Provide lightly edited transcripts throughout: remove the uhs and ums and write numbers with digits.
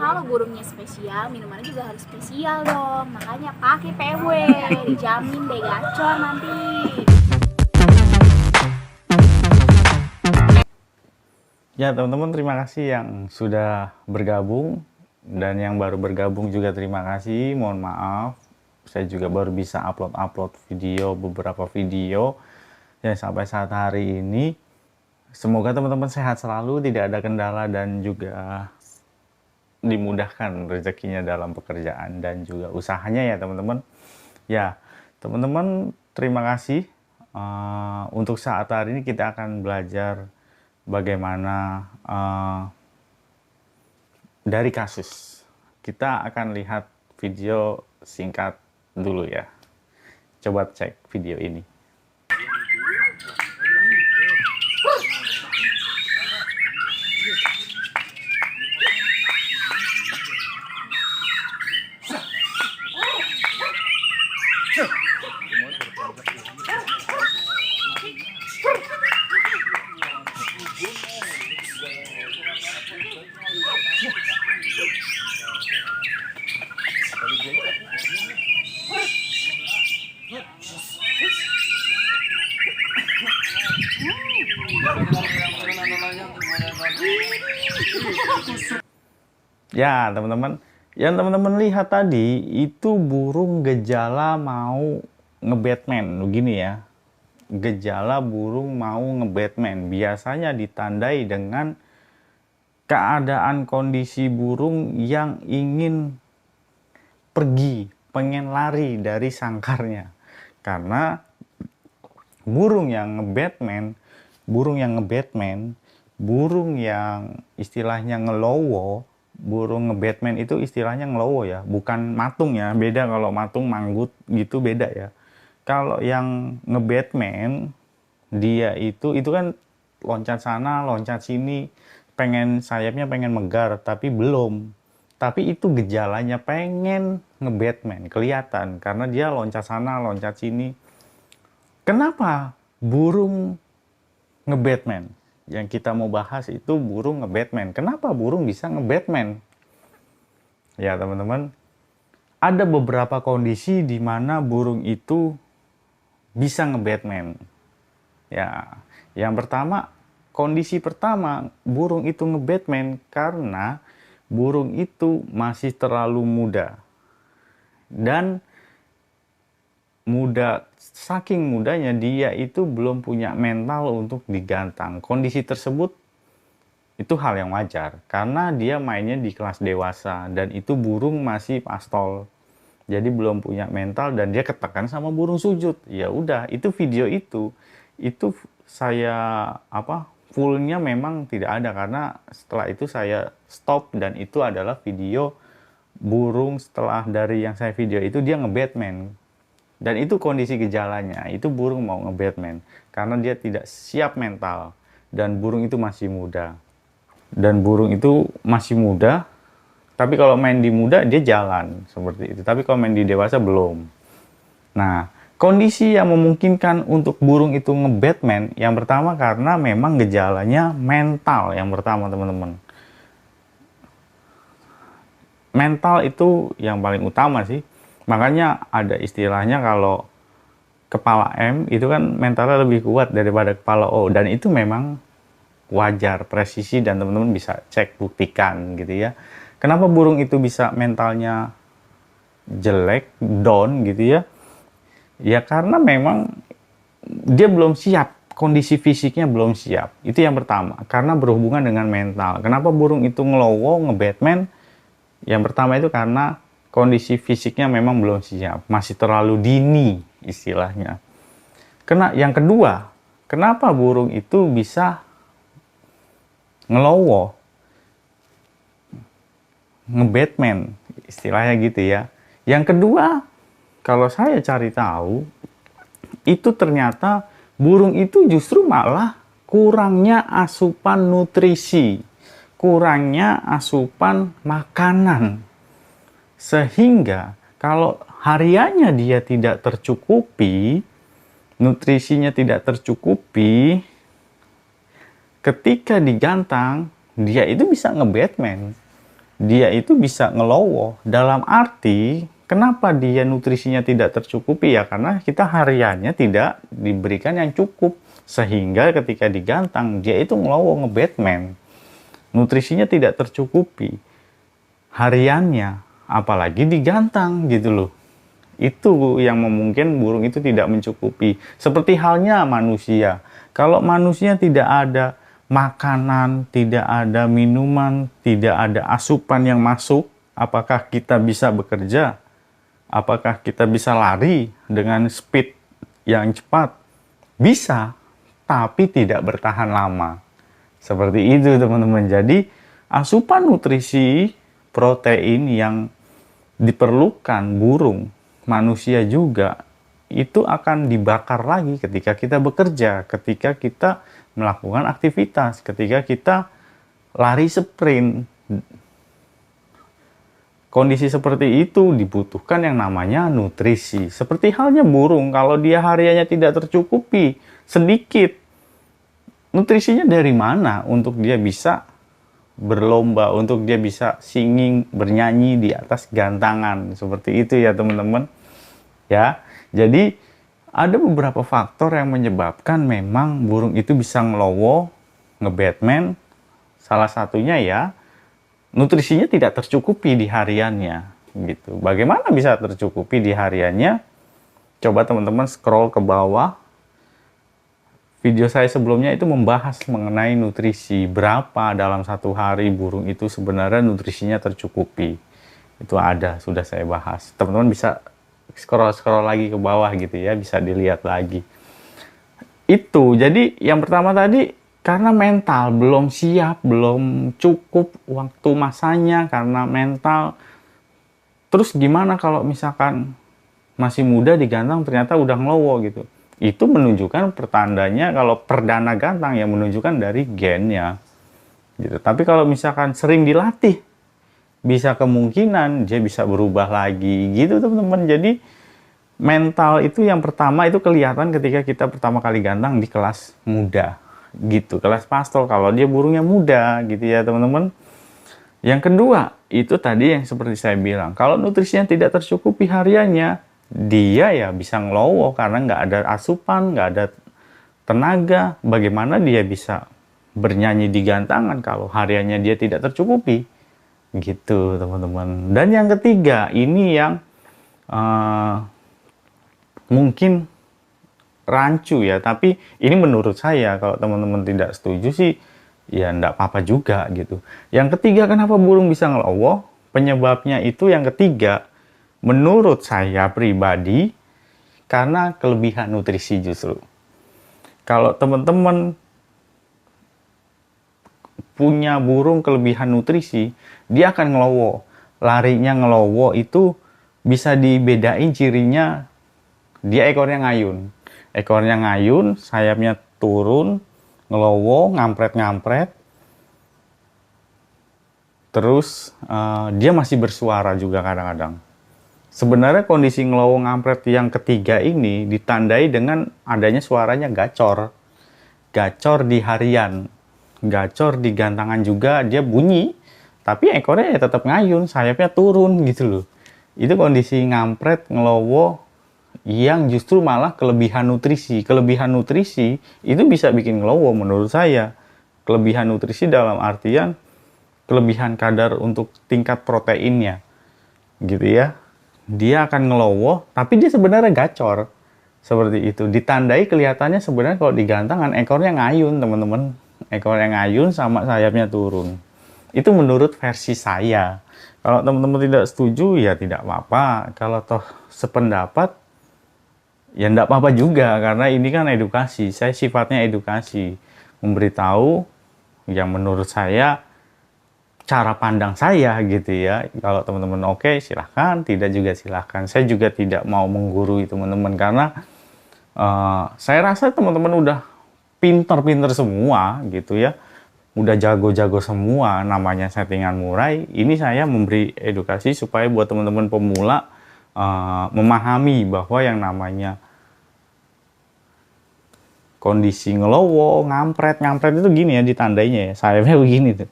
kalau burungnya spesial, minumannya juga harus spesial dong. Makanya pakai PW, dijamin deh gacor nanti. Ya teman-teman, terima kasih yang sudah bergabung, dan yang baru bergabung juga terima kasih. Mohon maaf, saya juga baru bisa upload video, beberapa video ya sampai saat hari ini. Semoga teman-teman sehat selalu, tidak ada kendala, dan juga dimudahkan rezekinya dalam pekerjaan dan juga usahanya ya teman-teman. Ya teman-teman, terima kasih. Untuk saat hari ini kita akan belajar bagaimana dari kasus. Kita akan lihat video singkat dulu ya. Coba cek video ini. Ya teman-teman, yang teman-teman lihat tadi itu burung gejala mau nge-Batman begini ya. Gejala burung mau nge-Batman biasanya ditandai dengan keadaan kondisi burung yang ingin pergi, pengen lari dari sangkarnya. Karena burung yang nge-Batman, burung yang istilahnya ngelowo, burung nge-Batman itu istilahnya ngelowo ya, bukan matung ya. Beda kalau matung manggut gitu, beda ya. Kalau yang nge-Batman, dia itu kan loncat sana, loncat sini, pengen sayapnya pengen megar, tapi belum. Tapi itu gejalanya pengen nge-Batman, kelihatan. Karena dia loncat sana, loncat sini. Kenapa burung nge-Batman? Yang kita mau bahas itu burung nge-Batman. Kenapa burung bisa nge-Batman? Ya teman-teman, ada beberapa kondisi di mana burung itu bisa nge-Batman. Ya, yang pertama, kondisi pertama burung itu nge-Batman karena burung itu masih terlalu muda. Dan saking mudanya dia itu belum punya mental untuk digantang. Kondisi tersebut itu hal yang wajar karena dia mainnya di kelas dewasa dan itu burung masih pastol. Jadi belum punya mental dan dia ketekan sama burung sujud. Ya udah, itu video itu saya fullnya memang tidak ada karena setelah itu saya stop, dan itu adalah video burung setelah dari yang saya video itu dia nge-Batman. Dan itu kondisi gejalanya, itu burung mau nge-Batman karena dia tidak siap mental dan burung itu masih muda. Tapi kalau main di muda dia jalan seperti itu. Tapi kalau main di dewasa belum. Nah, kondisi yang memungkinkan untuk burung itu nge-Batman yang pertama karena memang gejalanya mental yang pertama teman-teman. Mental itu yang paling utama sih. Makanya ada istilahnya kalau kepala M itu kan mentalnya lebih kuat daripada kepala O. Dan itu memang wajar, presisi, dan teman-teman bisa cek, buktikan gitu ya. Kenapa burung itu bisa mentalnya jelek, down gitu ya? Ya karena memang dia belum siap, kondisi fisiknya belum siap. Itu yang pertama, karena berhubungan dengan mental. Kenapa burung itu ngelowo, nge-Batman? Yang pertama itu karena kondisi fisiknya memang belum siap, masih terlalu dini istilahnya. Yang kedua, kenapa burung itu bisa ngelowo, nge-Batman istilahnya gitu ya. Yang kedua, kalau saya cari tahu, itu ternyata burung itu justru malah kurangnya asupan nutrisi, kurangnya asupan makanan. Sehingga kalau hariannya dia tidak tercukupi, nutrisinya tidak tercukupi, ketika digantang, dia itu bisa nge-Batman. dia itu bisa ngelowo. Dalam arti, kenapa dia nutrisinya tidak tercukupi ya? Karena kita hariannya tidak diberikan yang cukup. Sehingga ketika digantang, dia itu ngelowo, nge-Batman. Nutrisinya tidak tercukupi. Hariannya, apalagi digantang gitu loh. Itu yang memungkinkan burung itu tidak mencukupi. Seperti halnya manusia. Kalau manusia tidak ada makanan, tidak ada minuman, tidak ada asupan yang masuk, apakah kita bisa bekerja? Apakah kita bisa lari dengan speed yang cepat? Bisa, tapi tidak bertahan lama. Seperti itu teman-teman. Jadi asupan nutrisi protein yang diperlukan burung, manusia juga, itu akan dibakar lagi ketika kita bekerja, ketika kita melakukan aktivitas, ketika kita lari sprint. Kondisi seperti itu dibutuhkan yang namanya nutrisi. Seperti halnya burung, kalau dia hariannya tidak tercukupi, sedikit, nutrisinya dari mana untuk dia bisa berlomba, untuk dia bisa singing, bernyanyi di atas gantangan. Seperti itu ya teman-teman. Ya, jadi ada beberapa faktor yang menyebabkan memang burung itu bisa ngelowo, nge-Batman. Salah satunya ya, nutrisinya tidak tercukupi di hariannya gitu. Bagaimana bisa tercukupi di hariannya? Coba teman-teman scroll ke bawah. Video saya sebelumnya itu membahas mengenai nutrisi, berapa dalam satu hari burung itu sebenarnya nutrisinya tercukupi. Itu ada, sudah saya bahas. Teman-teman bisa scroll lagi ke bawah gitu ya, bisa dilihat lagi. Itu, jadi yang pertama tadi, karena mental belum siap, belum cukup waktu masanya karena mental. Terus gimana kalau misalkan masih muda digantang ternyata udah ngelowo gitu. Itu menunjukkan pertandanya kalau perdana gantang yang menunjukkan dari gennya. Gitu. Tapi kalau misalkan sering dilatih, bisa kemungkinan dia bisa berubah lagi gitu teman-teman. Jadi mental itu yang pertama itu kelihatan ketika kita pertama kali gantang di kelas muda. Gitu, kelas pastol kalau dia burungnya muda gitu ya teman-teman. Yang kedua itu tadi yang seperti saya bilang, kalau nutrisinya tidak tercukupi hariannya, dia ya bisa ngelowo karena nggak ada asupan, nggak ada tenaga. Bagaimana dia bisa bernyanyi di gantangan kalau hariannya dia tidak tercukupi gitu teman-teman. Dan yang ketiga ini yang mungkin rancu ya, tapi ini menurut saya, kalau teman-teman tidak setuju sih ya enggak apa-apa juga gitu. Yang ketiga, kenapa burung bisa ngelowo? Penyebabnya itu yang ketiga, menurut saya pribadi, karena kelebihan nutrisi justru. Kalau teman-teman punya burung kelebihan nutrisi, dia akan ngelowo. Larinya ngelowo itu bisa dibedain cirinya, dia ekornya ngayun. Ekornya ngayun, sayapnya turun, ngelowo, ngampret-ngampret. Terus dia masih bersuara juga kadang-kadang. Sebenarnya kondisi ngelowo ngampret yang ketiga ini ditandai dengan adanya suaranya gacor. Gacor di harian. Gacor di gantangan juga dia bunyi. Tapi ekornya ya tetap ngayun, sayapnya turun gitu loh. Itu kondisi ngampret, ngelowo, yang justru malah kelebihan nutrisi. Kelebihan nutrisi itu bisa bikin ngelowo menurut saya. Kelebihan nutrisi dalam artian kelebihan kadar untuk tingkat proteinnya. Gitu ya. Dia akan ngelowo, tapi dia sebenarnya gacor. Seperti itu. Ditandai kelihatannya sebenarnya kalau digantangan ekornya ngayun teman-teman. Ekornya ngayun sama sayapnya turun. Itu menurut versi saya. Kalau teman-teman tidak setuju ya tidak apa-apa. Kalau toh sependapat, ya enggak apa-apa juga, karena ini kan edukasi. Saya sifatnya edukasi, memberitahu yang menurut saya, cara pandang saya gitu ya. Kalau teman-teman oke, silahkan, tidak juga silahkan. Saya juga tidak mau menggurui teman-teman, karena saya rasa teman-teman udah pinter-pinter semua gitu ya. Udah jago-jago semua, namanya settingan murai. Ini saya memberi edukasi supaya buat teman-teman pemula memahami bahwa yang namanya kondisi ngelowo, ngampret itu gini ya ditandainya ya, sayapnya begini tuh.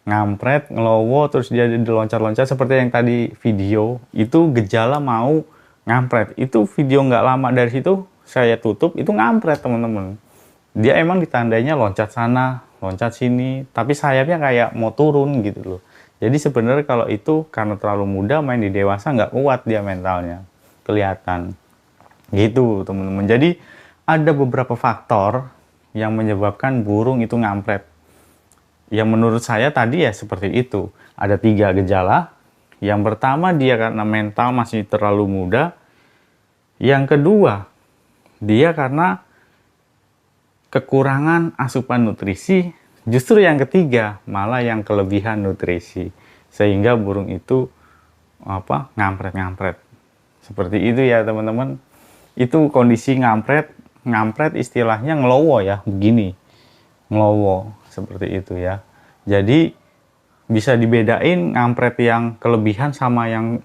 ngampret, ngelowo, terus dia diloncat-loncat seperti yang tadi video, itu gejala mau ngampret. Itu video nggak lama dari situ saya tutup, itu ngampret teman-teman. Dia emang ditandainya loncat sana, loncat sini, tapi sayapnya kayak mau turun gitu loh. Jadi sebenarnya kalau itu karena terlalu muda main di dewasa nggak kuat dia mentalnya, kelihatan. Gitu teman-teman. Jadi ada beberapa faktor yang menyebabkan burung itu ngampret. Yang menurut saya tadi ya seperti itu. Ada 3 gejala. Yang pertama dia karena mental masih terlalu muda. Yang kedua dia karena kekurangan asupan nutrisi. Justru yang ketiga malah yang kelebihan nutrisi. Sehingga burung itu ngampret-ngampret. Seperti itu ya teman-teman. Itu kondisi ngampret. Ngampret istilahnya ngelowo ya, begini. Ngelowo. Seperti itu ya. Jadi bisa dibedain ngampret yang kelebihan sama yang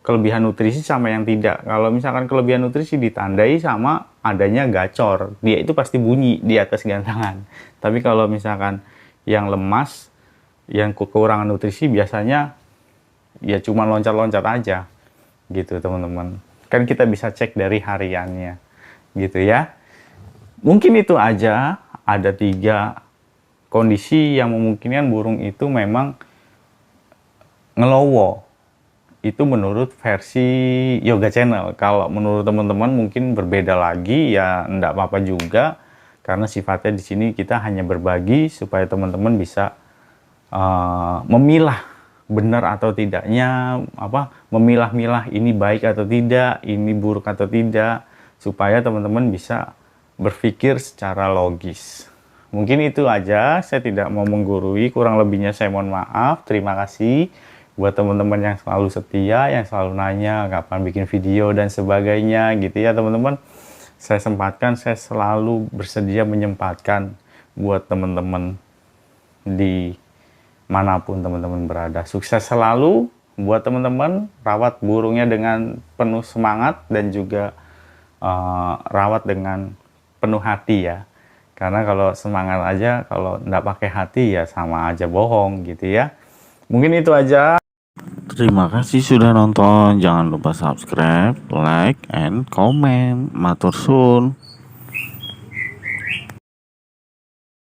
kelebihan nutrisi sama yang tidak. Kalau misalkan kelebihan nutrisi ditandai sama adanya gacor, dia itu pasti bunyi di atas gantangan. Tapi kalau misalkan yang lemas, yang kekurangan nutrisi biasanya ya cuma loncat-loncat aja gitu teman-teman. Kan kita bisa cek dari hariannya gitu ya. Mungkin itu aja, ada 3 kondisi yang memungkinkan burung itu memang ngelowo. Itu menurut versi Yoga Channel. Kalau menurut teman-teman mungkin berbeda lagi, ya enggak apa-apa juga. Karena sifatnya di sini kita hanya berbagi supaya teman-teman bisa memilah benar atau tidaknya, memilah-milah ini baik atau tidak, ini buruk atau tidak, supaya teman-teman bisa berpikir secara logis. Mungkin itu aja, saya tidak mau menggurui, kurang lebihnya saya mohon maaf. Terima kasih buat teman-teman yang selalu setia, yang selalu nanya kapan bikin video dan sebagainya gitu ya teman-teman. Saya sempatkan, saya selalu bersedia menyempatkan buat teman-teman di manapun teman-teman berada. Sukses selalu buat teman-teman, rawat burungnya dengan penuh semangat dan juga rawat dengan penuh hati ya. Karena kalau semangat aja, kalau nggak pakai hati ya sama aja bohong gitu ya. Mungkin itu aja. Terima kasih sudah nonton. Jangan lupa subscribe, like, and comment. Matur suwun.